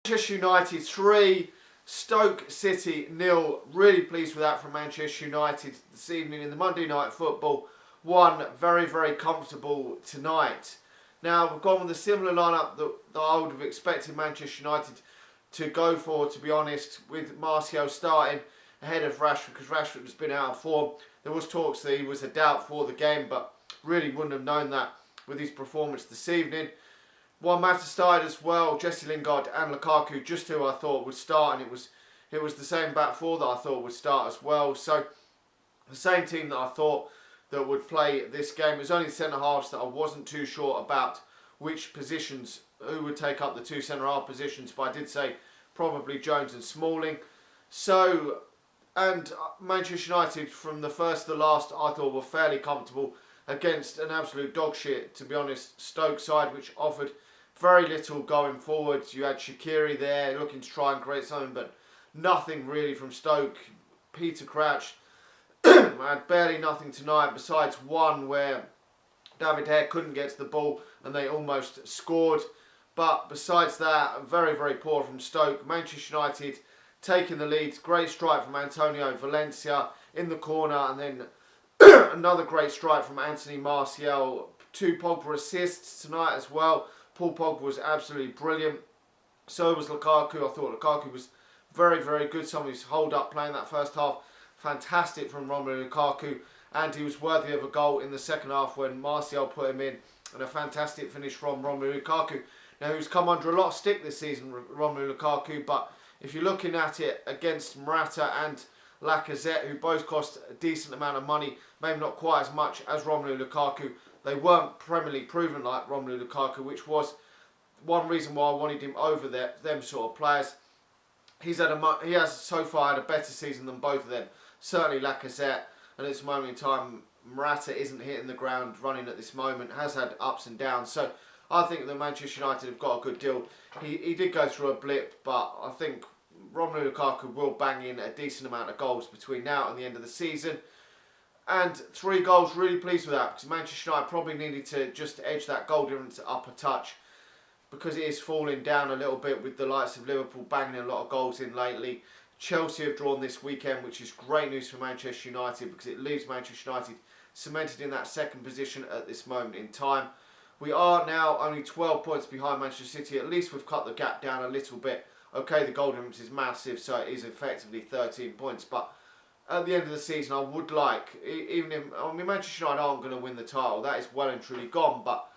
Manchester United 3, Stoke City 0. Really pleased with that from Manchester United this evening in the Monday Night Football. One very, very comfortable tonight. Now, we've gone with a similar lineup that I would have expected Manchester United to go for, to be honest, with Martial starting ahead of Rashford, because Rashford has been out of form. There was talks that he was a doubt for the game, but really wouldn't have known that with his performance this evening. Juan Mata started as well, Jesse Lingard and Lukaku, just who I thought would start, and it was the same back four that I thought would start as well. So the same team that I thought that would play this game. It was only the centre halves that I wasn't too sure about which positions, who would take up the two centre half positions, but I did say probably Jones and Smalling. So, and Manchester United from the first to the last I thought were fairly comfortable against an absolute dog shit, to be honest, Stoke side, which offered very little going forwards. You had Shaqiri there looking to try and create something, but nothing really from Stoke. Peter Crouch had barely nothing tonight, besides one where David Hare couldn't get to the ball and they almost scored. But besides that, very, very poor from Stoke. Manchester United taking the lead. Great strike from Antonio Valencia in the corner, and then another great strike from Anthony Martial. 2 Pogba assists tonight as well. Paul Pogba was absolutely brilliant. So was Lukaku. I thought Lukaku was very, very good. Some of his hold-up playing that first half. Fantastic from Romelu Lukaku. And he was worthy of a goal in the second half when Martial put him in. And a fantastic finish from Romelu Lukaku. Now, he's come under a lot of stick this season, Romelu Lukaku. But if you're looking at it against Morata and Lacazette, who both cost a decent amount of money, maybe not quite as much as Romelu Lukaku, they weren't Premier League proven like Romelu Lukaku, which was one reason why I wanted him over them sort of players. He has so far had a better season than both of them. Certainly Lacazette, and at this moment in time, Morata isn't hitting the ground running at this moment, has had ups and downs. So I think that Manchester United have got a good deal. He did go through a blip, but I think Romelu Lukaku will bang in a decent amount of goals between now and the end of the season. And 3 goals, really pleased with that, because Manchester United probably needed to just edge that goal difference up a touch, because it is falling down a little bit with the likes of Liverpool banging a lot of goals in lately. Chelsea have drawn this weekend, which is great news for Manchester United, because it leaves Manchester United cemented in that second position at this moment in time. We are now only 12 points behind Manchester City. At least we've cut the gap down a little bit. Okay, the goal difference is massive, so it is effectively 13 points, but at the end of the season, I would like, even if, I mean, Manchester United aren't going to win the title, that is well and truly gone, but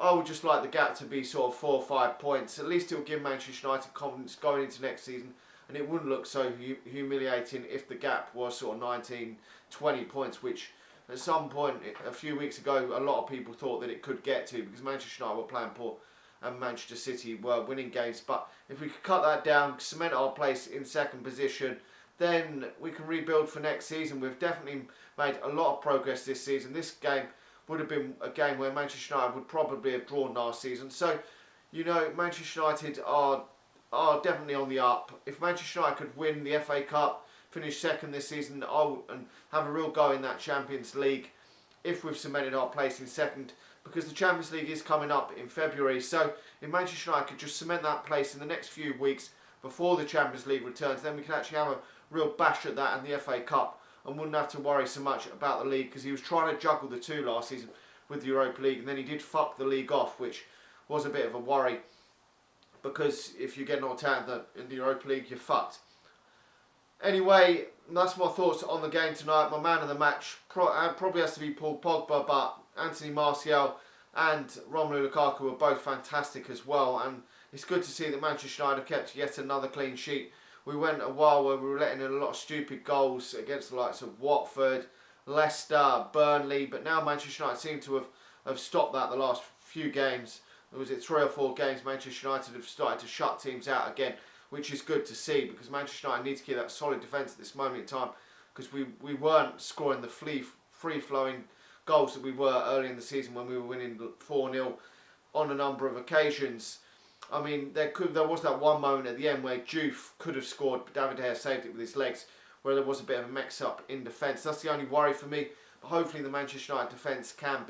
I would just like the gap to be sort of 4 or 5 points. At least it will give Manchester United confidence going into next season, and it wouldn't look so humiliating if the gap was sort of 19, 20 points, which at some point a few weeks ago, a lot of people thought that it could get to, because Manchester United were playing poor and Manchester City were winning games. But if we could cut that down, cement our place in second position, then we can rebuild for next season. We've definitely made a lot of progress this season. This game would have been a game where Manchester United would probably have drawn last season. So, you know, Manchester United are definitely on the up. If Manchester United could win the FA Cup, finish second this season, and have a real go in that Champions League, if we've cemented our place in second, because the Champions League is coming up in February. So if Manchester United could just cement that place in the next few weeks before the Champions League returns, then we can actually have a real bash at that and the FA Cup, and wouldn't have to worry so much about the league, because he was trying to juggle the two last season with the Europa League, and then he did fuck the league off, which was a bit of a worry, because if you get knocked out in the Europa League, you're fucked. Anyway, that's my thoughts on the game tonight. My man of the match probably has to be Paul Pogba, but Anthony Martial and Romelu Lukaku were both fantastic as well, and it's good to see that Manchester United have kept yet another clean sheet. We went a while where we were letting in a lot of stupid goals against the likes of Watford, Leicester, Burnley, but now Manchester United seem to have stopped that the last few games. Was it 3 or 4 games Manchester United have started to shut teams out again, which is good to see, because Manchester United need to keep that solid defence at this moment in time, because we weren't scoring the free-flowing goals that we were early in the season when we were winning 4-0 on a number of occasions. I mean, there was that one moment at the end where Juve could have scored, but David Hare saved it with his legs, where there was a bit of a mix-up in defence. That's the only worry for me. But hopefully the Manchester United defence can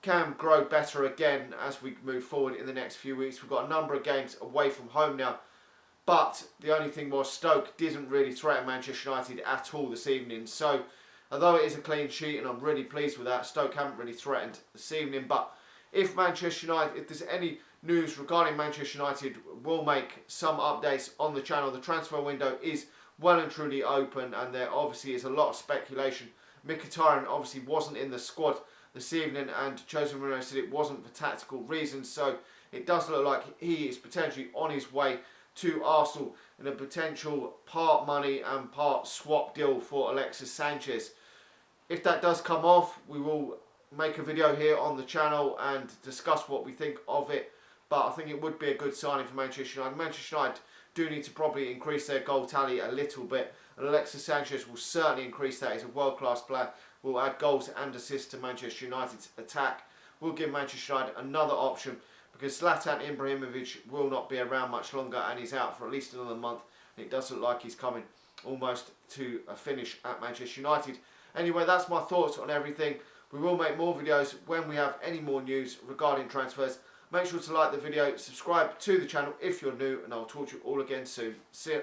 can grow better again as we move forward in the next few weeks. We've got a number of games away from home now, but the only thing was Stoke didn't really threaten Manchester United at all this evening. So although it is a clean sheet and I'm really pleased with that, Stoke haven't really threatened this evening. But if Manchester United, if there's any news regarding Manchester United, we'll make some updates on the channel. The transfer window is well and truly open, and there obviously is a lot of speculation. Mkhitaryan obviously wasn't in the squad this evening, and Jose Mourinho said it wasn't for tactical reasons, so it does look like he is potentially on his way to Arsenal in a potential part money and part swap deal for Alexis Sanchez. If that does come off, we will make a video here on the channel and discuss what we think of it, but I think it would be a good signing for Manchester United. Manchester United do need to probably increase their goal tally a little bit, and Alexis Sanchez will certainly increase that. He's a world-class player, will add goals and assists to Manchester United's attack, will give Manchester United another option, because Zlatan Ibrahimovic will not be around much longer, and he's out for at least another month. It does look like he's coming almost to a finish at Manchester United. Anyway, that's my thoughts on everything. We will make more videos when we have any more news regarding transfers. Make sure to like the video, subscribe to the channel if you're new, and I'll talk to you all again soon. See ya.